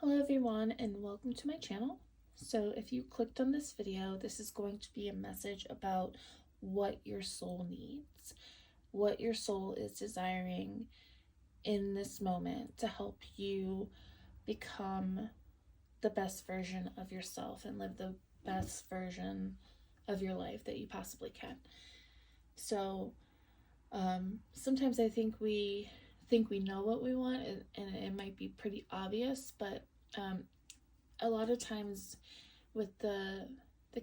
Hello everyone and welcome to my channel. So if you clicked on this video, this is going to be a message about what your soul needs, what your soul is desiring in this moment to help you become the best version of yourself and live the best version of your life that you possibly can. So sometimes I think we know what we want, and it might be pretty obvious, but a lot of times with the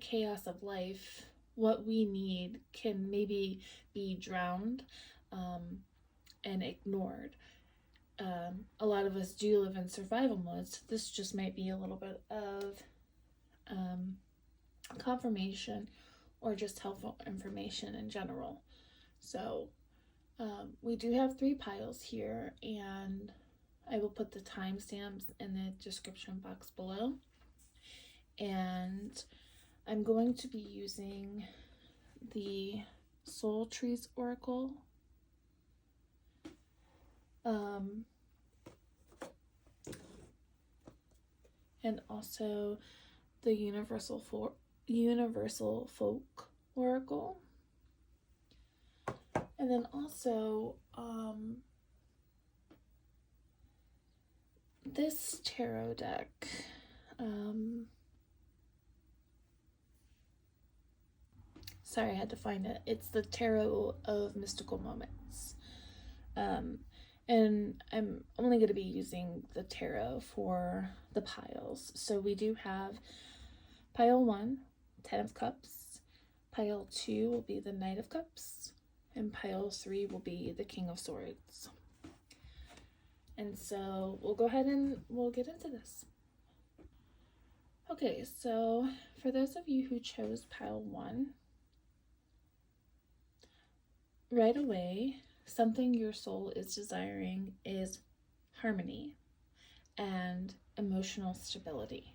chaos of life, what we need can maybe be drowned and ignored. A lot of us do live in survival mode, so this just might be a little bit of confirmation or just helpful information in general. So we do have 3 piles here, and I will put the timestamps in the description box below. And I'm going to be using the Soul Trees Oracle. And also the Universal Folk Oracle. And then also this tarot deck. Sorry, I had to find it. It's the Tarot of Mystical Moments. And I'm only going to be using the tarot for the piles. So we do have pile 1, 10 of Cups. Pile 2 will be the Knight of Cups. And pile 3 will be the King of Swords. And so we'll go ahead and we'll get into this. Okay, so for those of you who chose pile 1, right away, something your soul is desiring is harmony and emotional stability.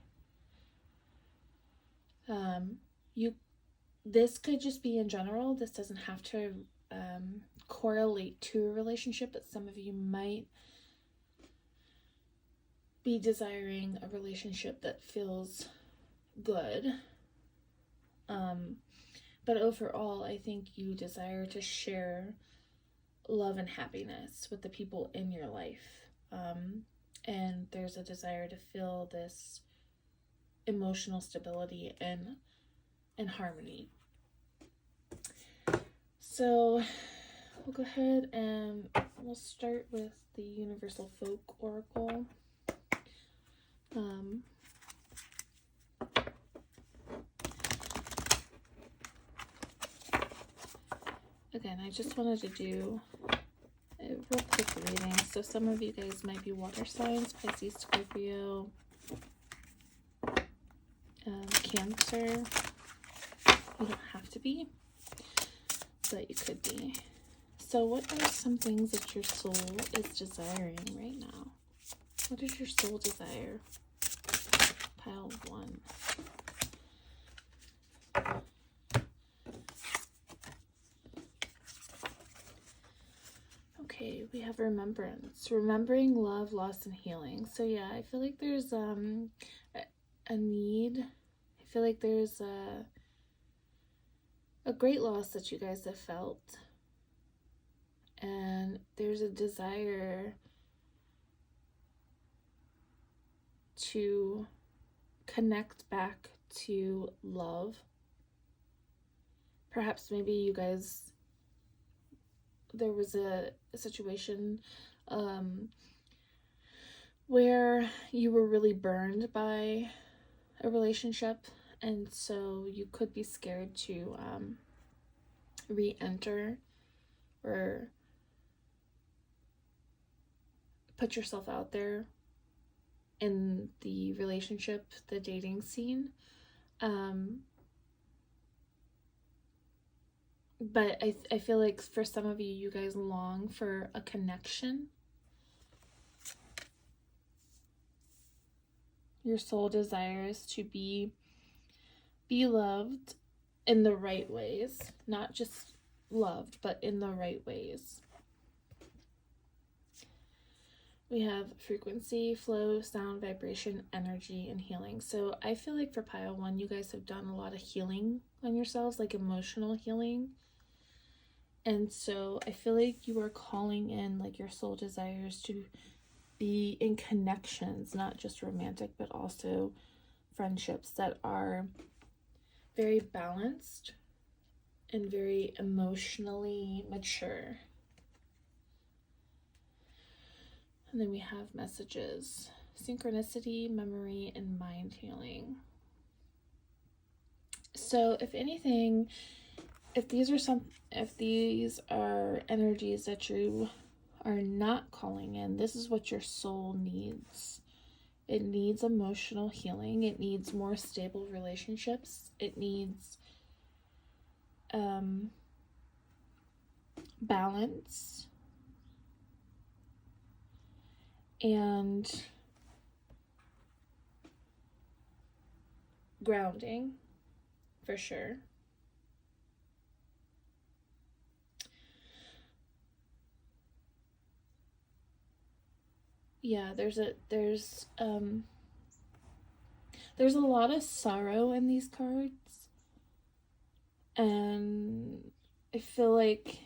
This could just be in general. This doesn't have to correlate to a relationship, but some of you might be desiring a relationship that feels good. But overall, I think you desire to share love and happiness with the people in your life. And there's a desire to feel this emotional stability and harmony. So we'll go ahead and we'll start with the Universal Folk Oracle. Again, I just wanted to do a real quick reading. So some of you guys might be water signs, Pisces, Scorpio, Cancer. You don't have to be, but you could be. So what are some things that your soul is desiring right now? What does your soul desire? Pile 1. Okay, we have remembrance. Remembering love, loss, and healing. So yeah, I feel like there's a need. I feel like there's a great loss that you guys have felt. And there's a desire to connect back to love. Perhaps maybe you guys, there was a situation where you were really burned by a relationship, and so you could be scared to re-enter or put yourself out there in the relationship, the dating scene. But I feel like for some of you, you guys long for a connection. Your soul desires to be loved in the right ways, not just loved, but in the right ways. We have frequency, flow, sound, vibration, energy, and healing. So I feel like for pile 1, you guys have done a lot of healing on yourselves, like emotional healing. And so I feel like you are calling in like your soul desires to be in connections, not just romantic, but also friendships that are very balanced and very emotionally mature. And then we have messages, synchronicity, memory, and mind healing. So if anything, if these are energies that you are not calling in, this is what your soul needs. It needs emotional healing. It needs more stable relationships. It needs balance and grounding, for sure. Yeah, there's a lot of sorrow in these cards, and I feel like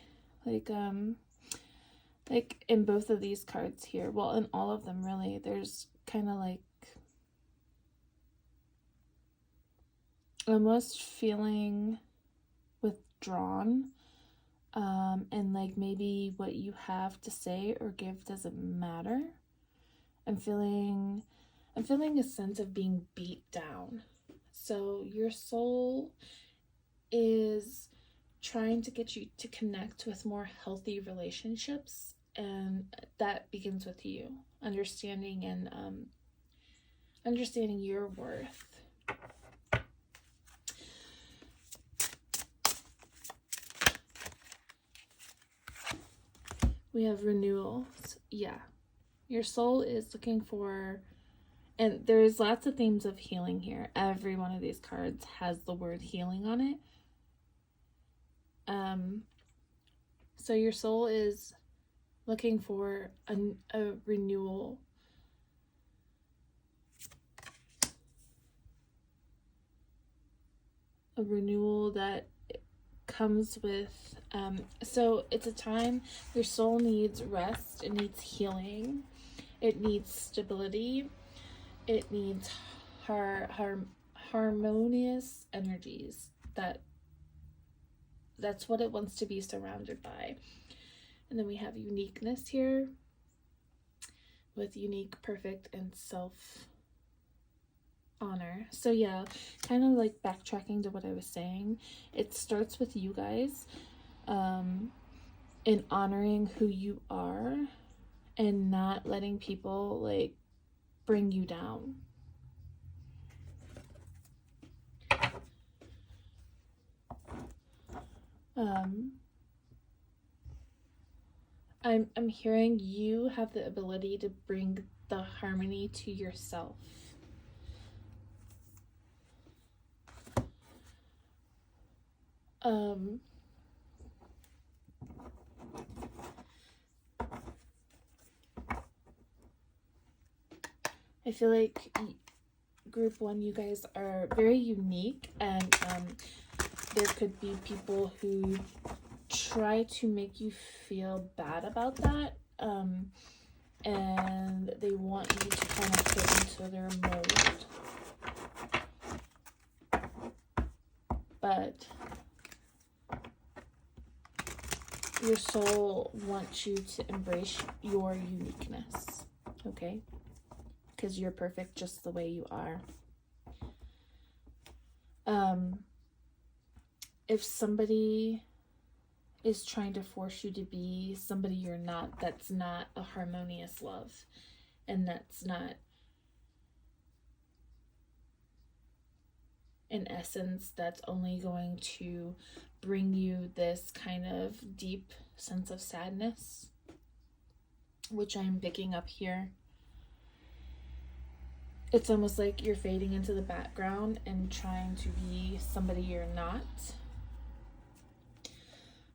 in both of these cards here, well, in all of them really, there's kind of like almost feeling withdrawn, and like maybe what you have to say or give doesn't matter. I'm feeling a sense of being beat down. So your soul is trying to get you to connect with more healthy relationships, and that begins with you understanding your worth. We have renewals. Yeah, your soul is looking for, and there's lots of themes of healing here. Every one of these cards has the word healing on it. So your soul is looking for a renewal. A renewal that comes with, so it's a time your soul needs rest, it needs healing, it needs stability, it needs harmonious energies. That's what it wants to be surrounded by. And then we have uniqueness here with unique, perfect, and self-honor. So yeah, kind of like backtracking to what I was saying, it starts with you guys in honoring who you are and not letting people like bring you down. I'm hearing you have the ability to bring the harmony to yourself. I feel like group 1, you guys are very unique, and there could be people who try to make you feel bad about that, and they want you to kind of fit into their mold. But your soul wants you to embrace your uniqueness, okay? Because you're perfect just the way you are. If somebody is trying to force you to be somebody you're not, that's not a harmonious love, and that's not, in essence, that's only going to bring you this kind of deep sense of sadness, which I'm picking up here. It's almost like you're fading into the background and trying to be somebody you're not.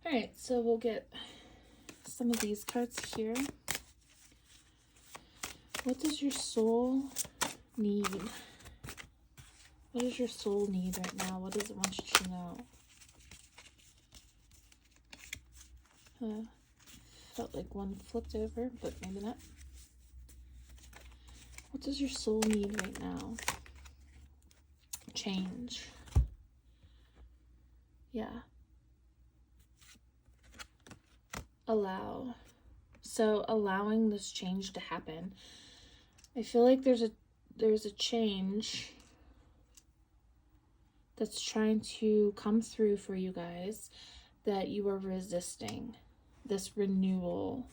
All right, so we'll get some of these cards here. What does your soul need? What does your soul need right now? What does it want you to know? Felt like one flipped over, but maybe not. What does your soul need right now? Change. Yeah. Allow. So allowing this change to happen. I feel like there's a change that's trying to come through for you guys that you are resisting. This renewal.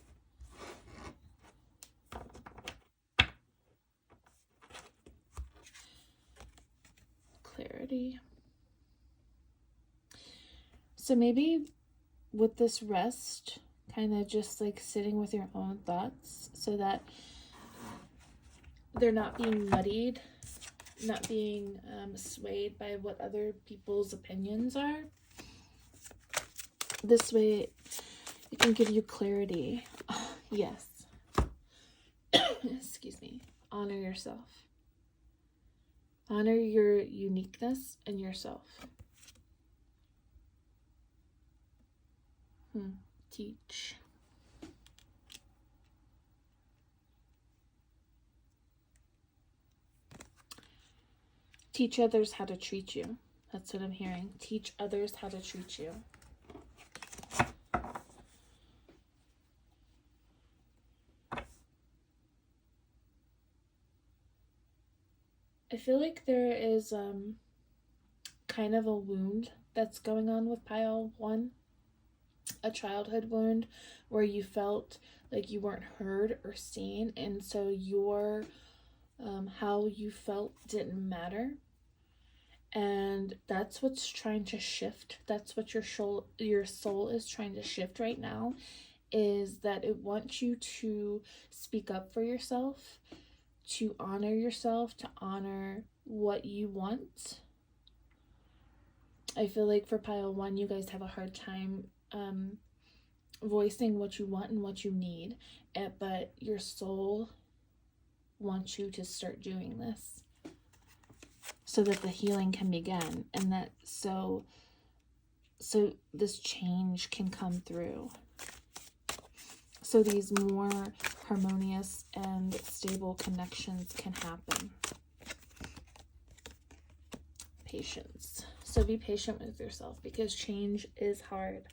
Clarity. So maybe with this rest, kind of just like sitting with your own thoughts so that they're not being muddied, not being swayed by what other people's opinions are. This way it can give you clarity. Yes. Excuse me. Honor yourself. Honor your uniqueness and yourself. Teach. Teach others how to treat you. That's what I'm hearing. Teach others how to treat you. I feel like there is kind of a wound that's going on with pile 1. A childhood wound where you felt like you weren't heard or seen, and so your how you felt didn't matter. And that's what's trying to shift. That's what your soul is trying to shift right now, is that it wants you to speak up for yourself, to honor yourself, to honor what you want. I feel like for pile 1, you guys have a hard time voicing what you want and what you need, but your soul wants you to start doing this so that the healing can begin, and that so this change can come through, so these more harmonious and stable connections can happen. Patience. So be patient with yourself, because change is hard,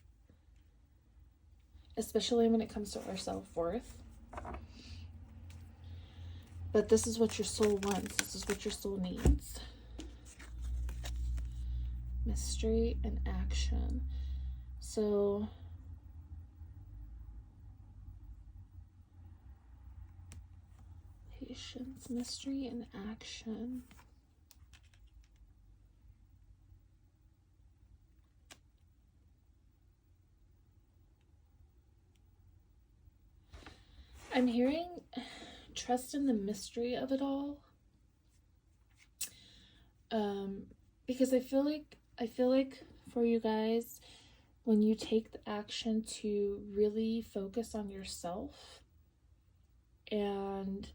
especially when it comes to our self-worth. But this is what your soul wants. This is what your soul needs. Mystery and action. So patience, mystery, and action. I'm hearing trust in the mystery of it all. Because I feel like for you guys, when you take the action to really focus on yourself and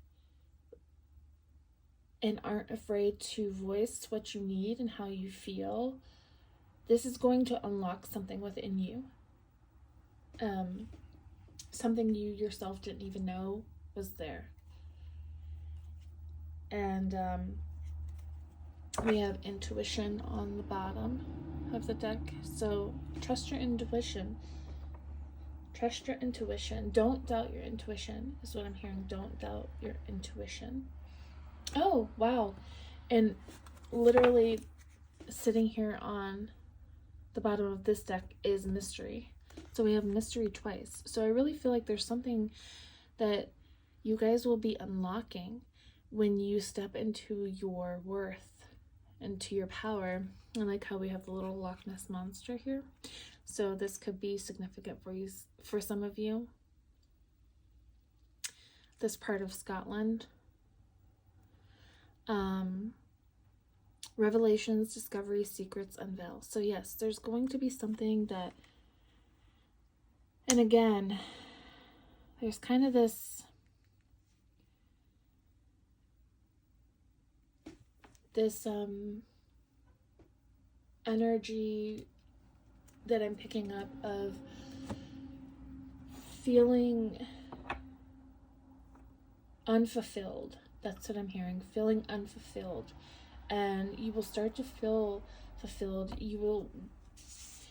aren't afraid to voice what you need and how you feel, this is going to unlock something within you. Something you yourself didn't even know was there. And we have intuition on the bottom of the deck. So trust your intuition. Trust your intuition. Don't doubt your intuition is what I'm hearing. Don't doubt your intuition. Oh, wow. And literally sitting here on the bottom of this deck is mystery. So we have mystery twice. So I really feel like there's something that you guys will be unlocking when you step into your worth, into your power. I like how we have the little Loch Ness monster here. So this could be significant for you, for some of you. This part of Scotland. Revelations, discovery, secrets, unveil. So yes, there's going to be something that, and again, there's kind of this this energy that I'm picking up of feeling unfulfilled. That's what I'm hearing, feeling unfulfilled. And you will start to feel fulfilled. You will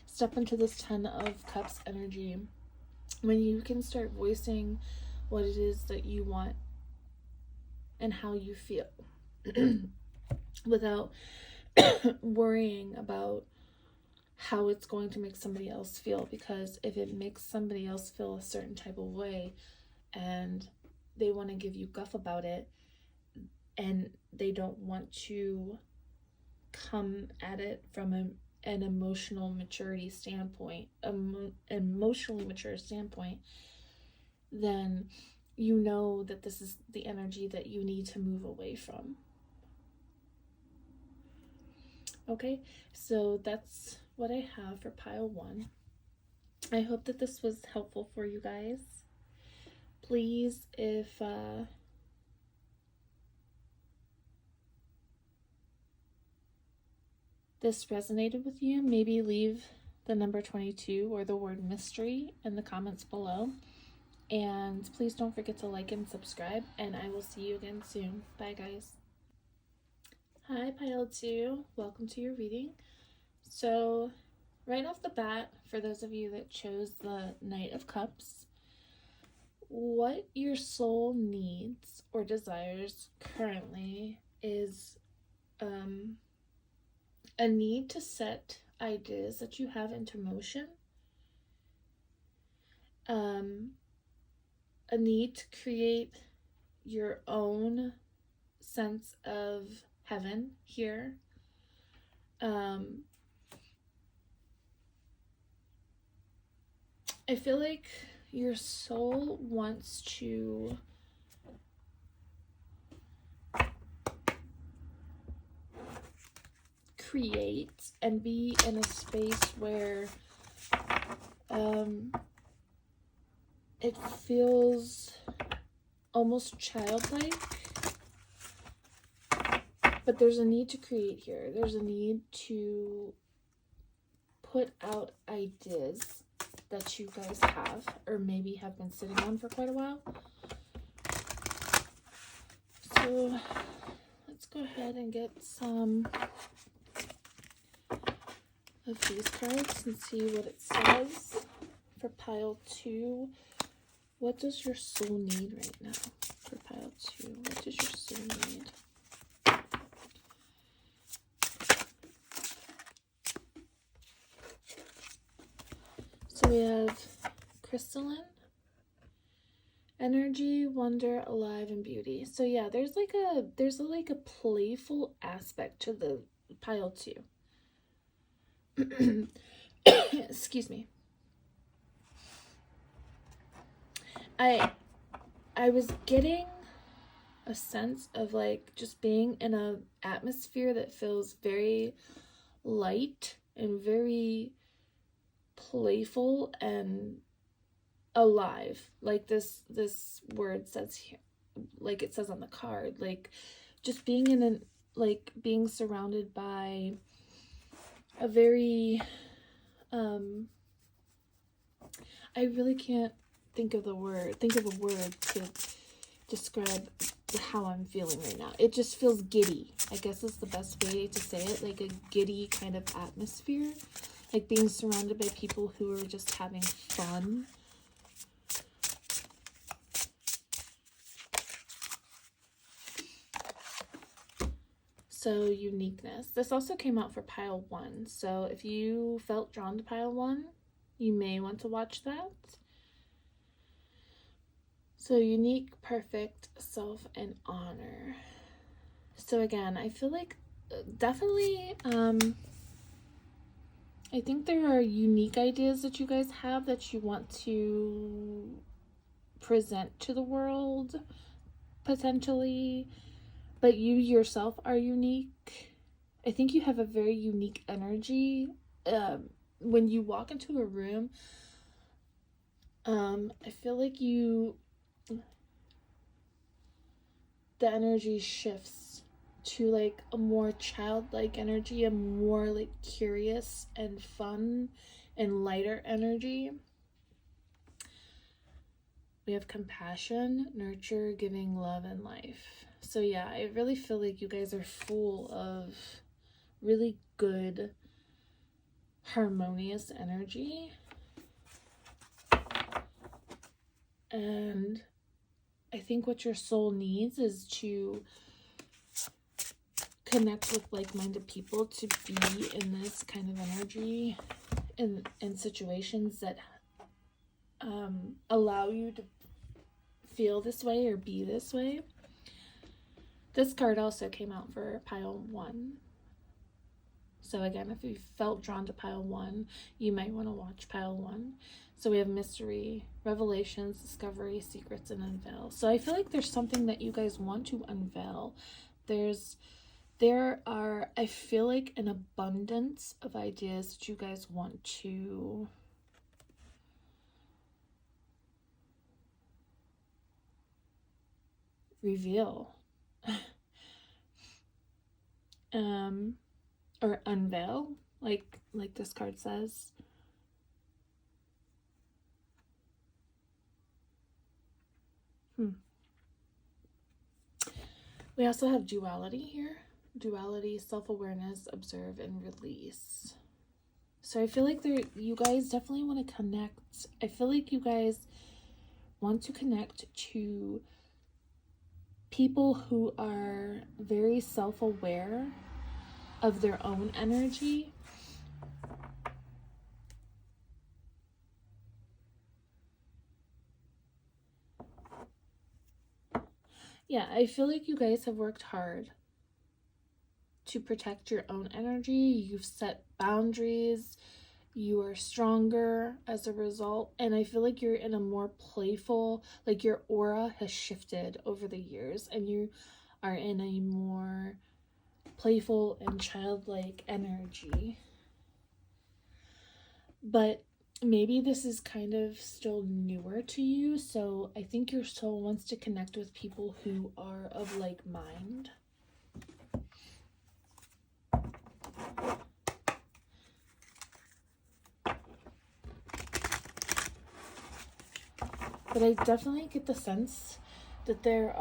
step into this 10 of Cups energy when you can start voicing what it is that you want and how you feel without worrying about how it's going to make somebody else feel. Because if it makes somebody else feel a certain type of way and they want to give you guff about it, and they don't want to come at it from an emotional maturity standpoint, emotionally mature standpoint, then you know that this is the energy that you need to move away from. Okay, so that's what I have for pile 1. I hope that this was helpful for you guys. Please, if this resonated with you, maybe leave the number 22 or the word mystery in the comments below. And please don't forget to like and subscribe, and I will see you again soon. Bye, guys. Hi, pile 2. Welcome to your reading. So, right off the bat, for those of you that chose the Knight of Cups, what your soul needs or desires currently is a need to set ideas that you have into motion, a need to create your own sense of heaven here. I feel like your soul wants to create and be in a space where it feels almost childlike, but there's a need to create here. There's a need to put out ideas that you guys have, or maybe have been sitting on for quite a while. So let's go ahead and get some of these cards and see what it says for pile 2. What does your soul need right now? For pile 2, what does your soul need? So we have crystalline energy, wonder, alive, and beauty. So yeah, there's like a playful aspect to the pile 2. Excuse me. I was getting a sense of like just being in a atmosphere that feels very light and very playful and alive, like this word says here, like it says on the card, like just being in an, like being surrounded by a very I really can't think of a word to describe how I'm feeling right now. It just feels giddy, I guess is the best way to say it, like a giddy kind of atmosphere, like being surrounded by people who are just having fun. So uniqueness. This also came out for pile 1. So if you felt drawn to pile 1, you may want to watch that. So unique, perfect, self, and honor. So again, I feel like definitely, I think there are unique ideas that you guys have that you want to present to the world, potentially, but you yourself are unique. I think you have a very unique energy. When you walk into a room, I feel like the energy shifts to like a more childlike energy, a more like curious and fun and lighter energy. We have compassion, nurture, giving, love, and life. So yeah, I really feel like you guys are full of really good, harmonious energy. And I think what your soul needs is to connect with like-minded people, to be in this kind of energy in situations that allow you to feel this way or be this way. This card also came out for pile 1. So again, if you felt drawn to pile 1, you might want to watch pile 1. So we have mystery, revelations, discovery, secrets, and unveil. So I feel like there's something that you guys want to unveil. There are, I feel like, an abundance of ideas that you guys want to reveal. Or unveil, like this card says. We also have duality here. Duality, self-awareness, observe, and release. So I feel like you guys definitely want to connect. I feel like you guys want to connect to people who are very self-aware of their own energy. Yeah, I feel like you guys have worked hard to protect your own energy. You've set boundaries. You are stronger as a result. And I feel like you're in a more playful, like your aura has shifted over the years and you are in a more playful and childlike energy. But maybe this is kind of still newer to you, so I think your soul wants to connect with people who are of like mind. But I definitely get the sense that there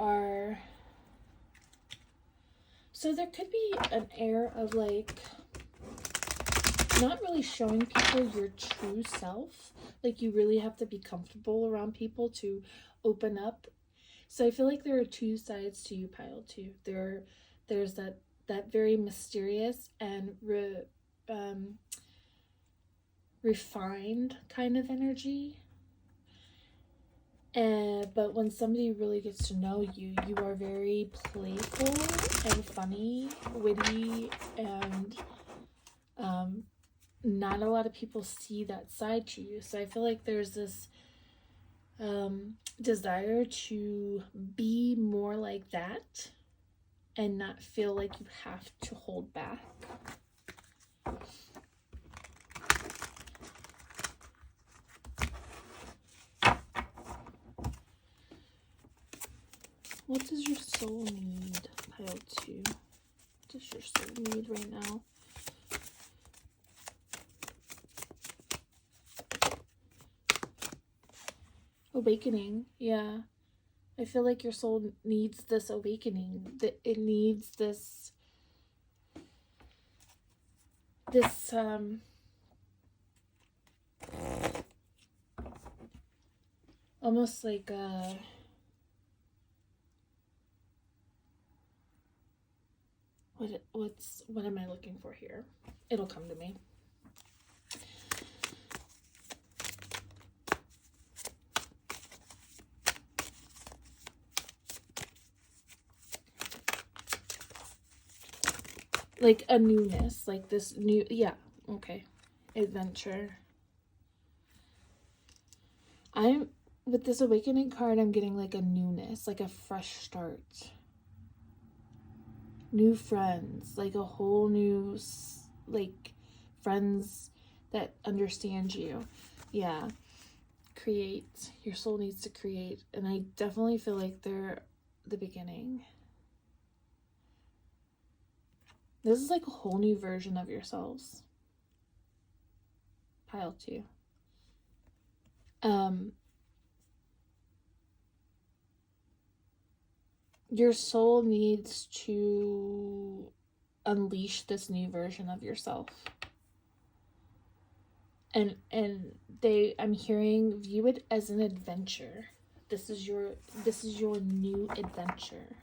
could be an air of like not really showing people your true self. Like you really have to be comfortable around people to open up. So I feel like there are two sides to you, pile 2. There's that very mysterious and refined kind of energy. But when somebody really gets to know you, you are very playful and funny, witty, and not a lot of people see that side to you. So I feel like there's this desire to be more like that and not feel like you have to hold back. What does your soul need, pile 2? What does your soul need right now? Awakening, yeah. I feel like your soul needs this awakening. That it needs this almost like what am I looking for here? It'll come to me. Like a newness, like this new, yeah, okay. Adventure. With this awakening card, I'm getting like a newness, like a fresh start. New friends, like a whole new, like, friends that understand you. Yeah. Create. Your soul needs to create. And I definitely feel like they're the beginning. This is like a whole new version of yourselves. Pile 2. Your soul needs to unleash this new version of yourself. And I'm hearing, view it as an adventure. This is your new adventure.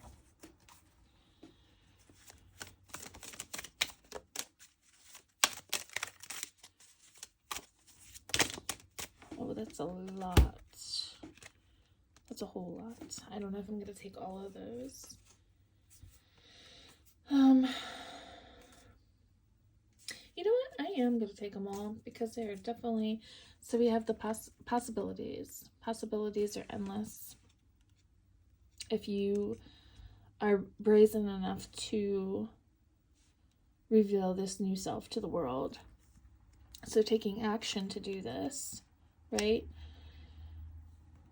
Oh, that's a lot. That's a whole lot. I don't know if I'm going to take all of those. You know what? I am going to take them all because they're definitely... So we have the possibilities. Possibilities are endless. If you are brazen enough to reveal this new self to the world. So taking action to do this, right?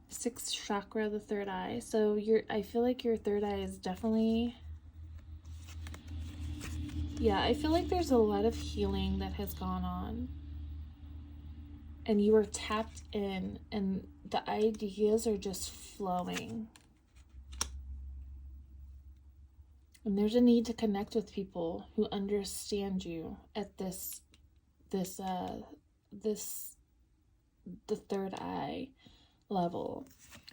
6th chakra, the third eye. So I feel like your third eye is definitely... Yeah, I feel like there's a lot of healing that has gone on. And you are tapped in, and the ideas are just flowing. And there's a need to connect with people who understand you at the third eye level,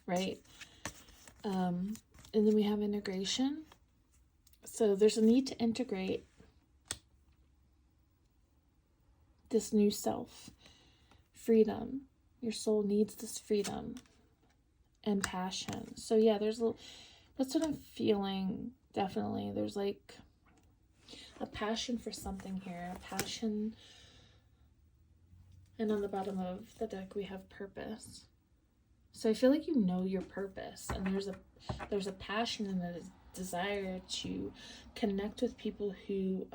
right? And then we have integration. So there's a need to integrate this new self. Freedom. Your soul needs this freedom and passion. So yeah, that's what I'm feeling. Definitely. There's like a passion for something here. A passion. And on the bottom of the deck, we have purpose. So I feel like you know your purpose, and there's a passion and a desire to connect with people who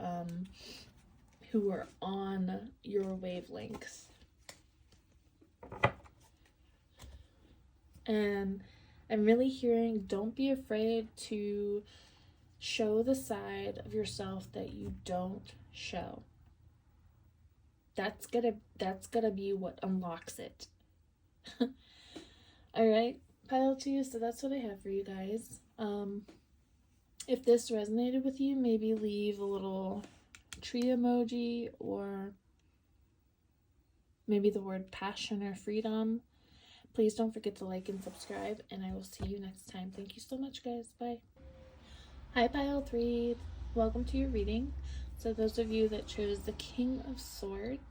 are on your wavelength. And I'm really hearing, don't be afraid to show the side of yourself that you don't show. That's gonna be what unlocks it. All right, pile 2. So that's what I have for you guys. If this resonated with you, maybe leave a little tree emoji, or maybe the word passion or freedom. Please don't forget to like and subscribe, and I will see you next time. Thank you so much, guys. Bye. Hi, pile 3. Welcome to your reading. So those of you that chose the King of Swords,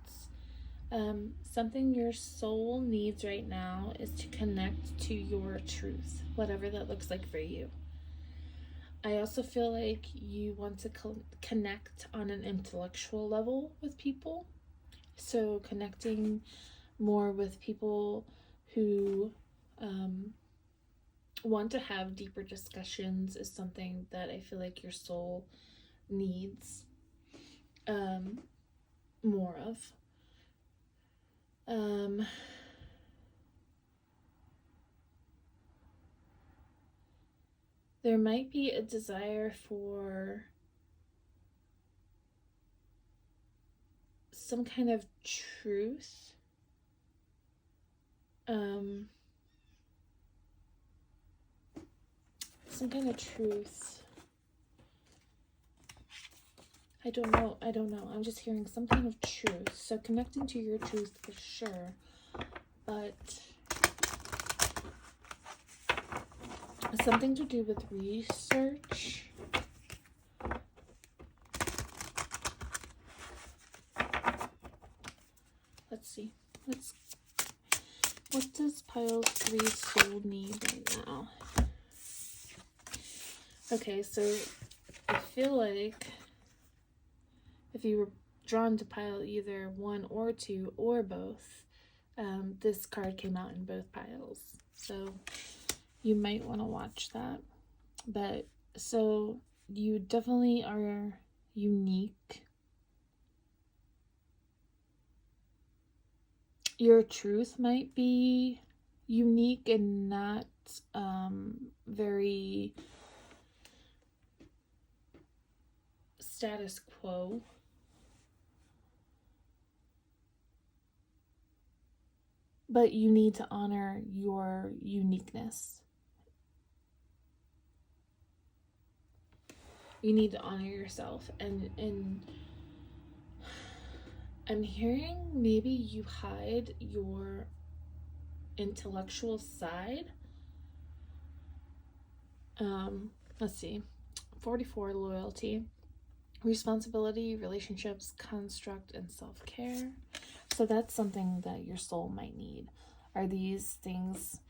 something your soul needs right now is to connect to your truth, whatever that looks like for you. I also feel like you want to connect on an intellectual level with people. So connecting more with people who want to have deeper discussions is something that I feel like your soul needs more of. There might be a desire for some kind of truth. Some kind of truth. I don't know. I'm just hearing some kind of truth. So connecting to your truth for sure. But something to do with research. Let's see. What does pile 3 soul need right now? Okay, so I feel like if you were drawn to pile either 1 or 2 or both, this card came out in both piles. So you might want to watch that. But so you definitely are unique. Your truth might be unique and not very status quo. But you need to honor your uniqueness. You need to honor yourself. And I'm hearing maybe you hide your intellectual side. Let's see. 44, loyalty, responsibility, relationships, construct, and self-care. So that's something that your soul might need. Are these things,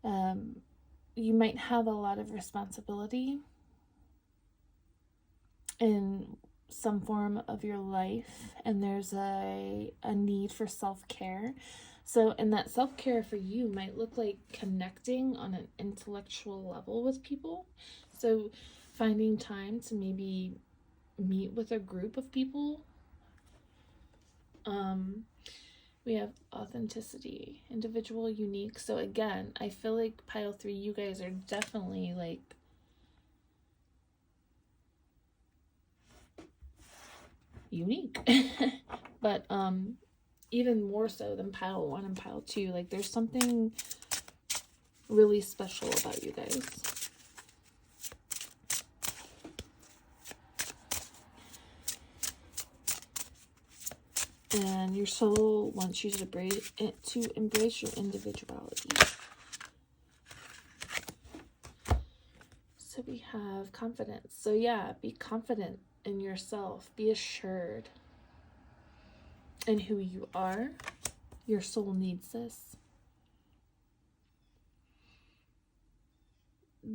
you might have a lot of responsibility in some form of your life, and there's a need for self-care. So, and that self-care for you might look like connecting on an intellectual level with people. So finding time to maybe meet with a group of people. We have authenticity, individual, unique. So again, I feel like pile 3, you guys are definitely like unique. But even more so than pile 1 and pile 2, like there's something really special about you guys. And your soul wants you to embrace your individuality. So we have confidence. So yeah, be confident in yourself. Be assured in who you are. Your soul needs this.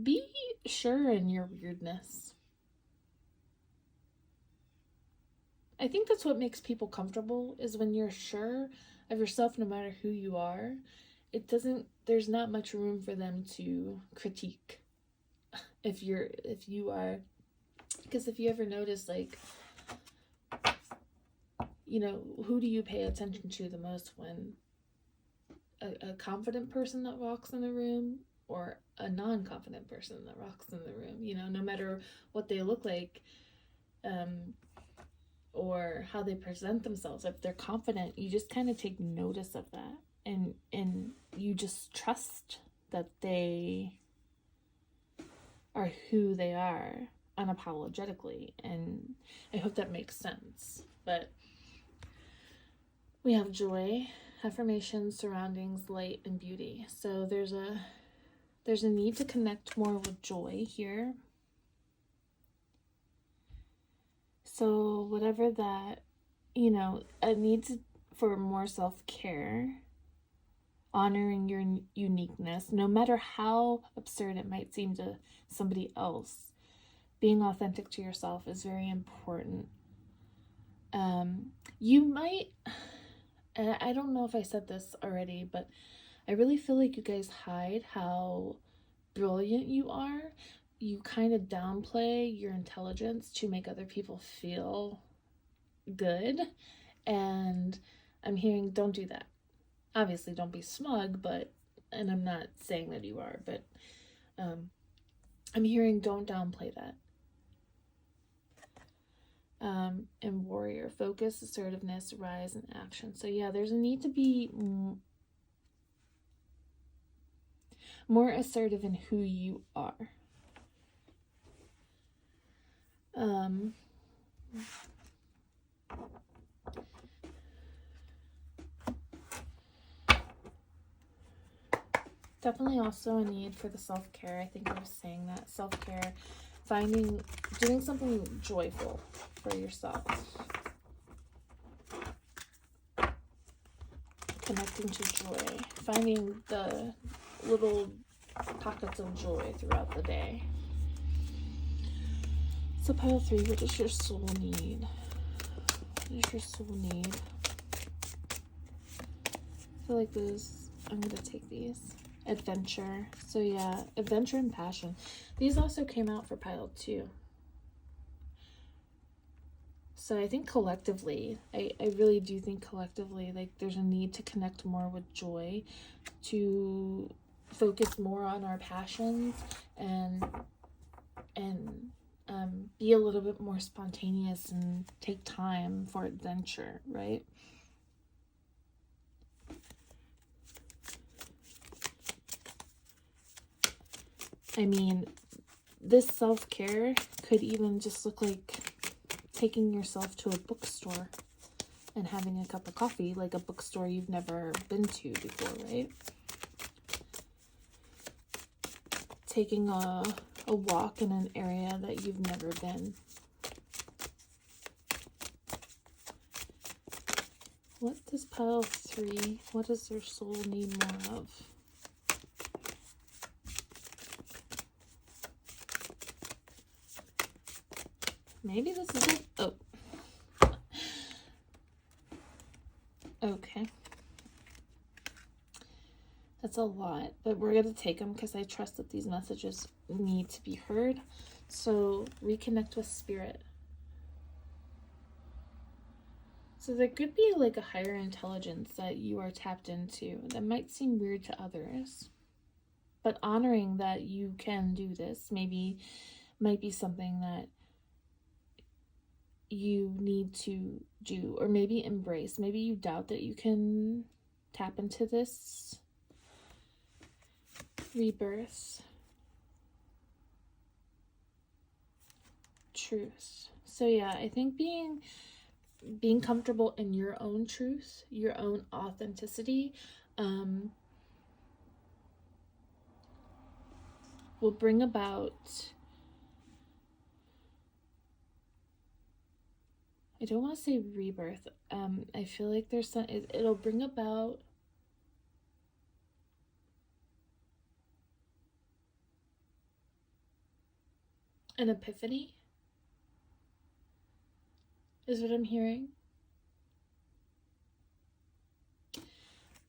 Be sure in your weirdness. I think that's what makes people comfortable, is when you're sure of yourself, no matter who you are. There's not much room for them to critique if you are. Because if you ever notice, like, you know, who do you pay attention to the most when a confident person that walks in the room or a non-confident person that walks in the room? You know, no matter what they look like, or how they present themselves. If they're confident, you just kind of take notice of that, and you just trust that they are who they are unapologetically. And I hope that makes sense. But we have joy, affirmation, surroundings, light, and beauty. So there's a need to connect more with joy here. So whatever that, you know, a need for more self-care, honoring your uniqueness, no matter how absurd it might seem to somebody else, being authentic to yourself is very important. You might, and I don't know if I said this already, but I really feel like you guys hide how brilliant you are. You kind of downplay your intelligence to make other people feel good. And I'm hearing, don't do that. Obviously, don't be smug, and I'm not saying that you are, but I'm hearing, don't downplay that. And warrior, focus, assertiveness, rise, and action. So yeah, there's a need to be more assertive in who you are. Definitely also a need for the self-care. I think I was saying that. Self-care, doing something joyful for yourself. Connecting to joy. Finding the little pockets of joy throughout the day. So pile 3, what does your soul need? What does your soul need? I feel like I'm going to take these. Adventure. So yeah, adventure and passion. These also came out for pile 2. So I think collectively, I really do think collectively, like there's a need to connect more with joy, to focus more on our passions and be a little bit more spontaneous and take time for adventure, right? I mean, this self-care could even just look like taking yourself to a bookstore and having a cup of coffee, like a bookstore you've never been to before, right? Taking a walk in an area that you've never been. What does pile 3, what does their soul need more of? Maybe this is it. Oh. Okay. That's a lot, but we're going to take them because I trust that these messages need to be heard. So reconnect with spirit. So there could be like a higher intelligence that you are tapped into that might seem weird to others, but honoring that you can do this might be something that you need to do, or maybe embrace. Maybe you doubt that you can tap into this rebirth. Truth. So yeah, I think being comfortable in your own truth, your own authenticity, will bring about, I don't want to say rebirth. I feel like there's some, it'll bring about an epiphany, is what I'm hearing.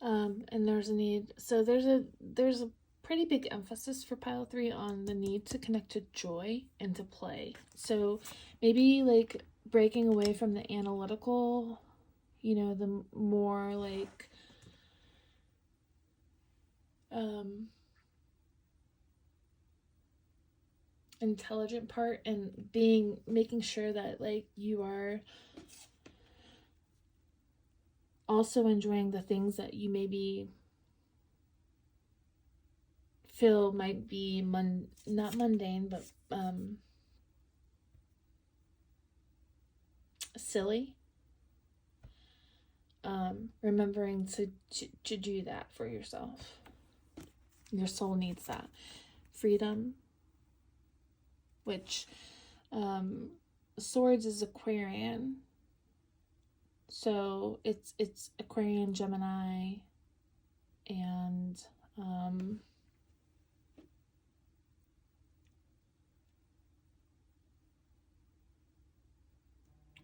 And there's a need. So there's a pretty big emphasis for pile 3 on the need to connect to joy and to play. So maybe like breaking away from the analytical, you know, the more like intelligent part, and making sure that like you are also enjoying the things that you maybe feel might be not mundane, but silly. Remembering to do that for yourself. Your soul needs that. Freedom, which Swords is Aquarian. So it's Aquarian, Gemini, and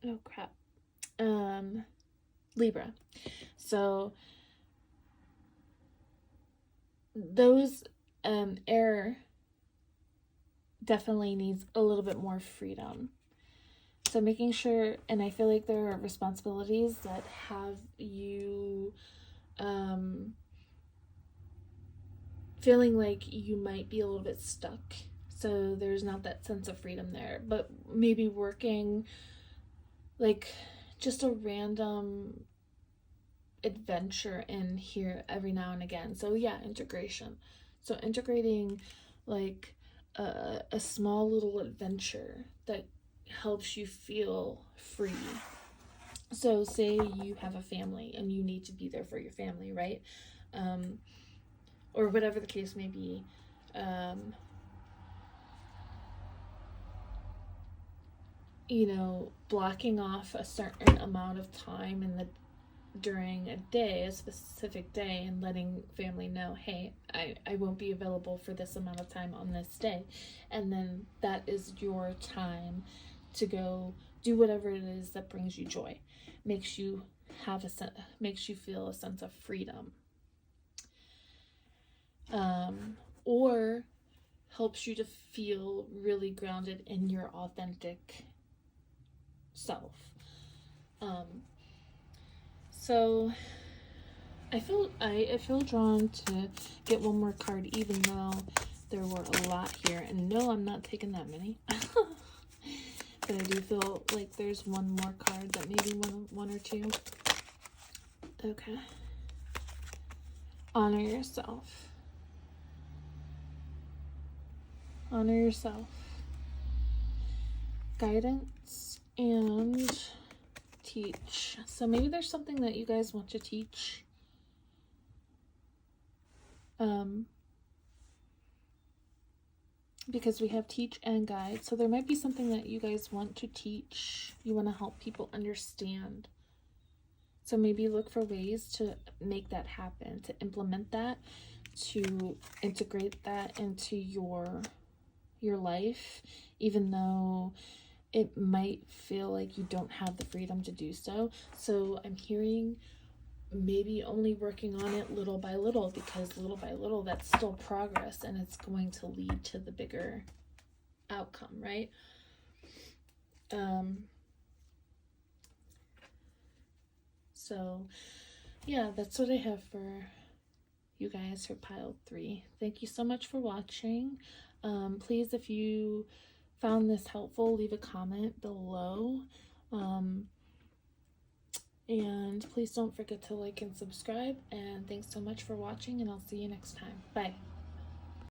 oh crap, Libra. So those air definitely needs a little bit more freedom. So making sure, and I feel like there are responsibilities that have you feeling like you might be a little bit stuck. So there's not that sense of freedom there, but maybe working like just a random adventure in here every now and again. So yeah, integration. So integrating like a small little adventure that helps you feel free. So say you have a family and you need to be there for your family, right? Or whatever the case may be. You know, blocking off a certain amount of time during a day, a specific day, and letting family know, hey, I won't be available for this amount of time on this day. And then that is your time to go do whatever it is that brings you joy, makes you feel a sense of freedom, or helps you to feel really grounded in your authentic self. So I feel drawn to get one more card, even though there were a lot here, and no, I'm not taking that many. but I do feel like there's one more card that maybe one or two. Okay. Honor yourself. Honor yourself. Guidance and teach. So maybe there's something that you guys want to teach. Because we have teach and guide. So there might be something that you guys want to teach. You want to help people understand. So maybe look for ways to make that happen, to implement that, to integrate that into your life, even though it might feel like you don't have the freedom to do so. So I'm hearing maybe only working on it little by little, because little by little, that's still progress, and it's going to lead to the bigger outcome, right? So yeah, that's what I have for you guys for pile 3. Thank you so much for watching. Please, if you found this helpful, leave a comment below. And please don't forget to like and subscribe. And thanks so much for watching, and I'll see you next time. Bye.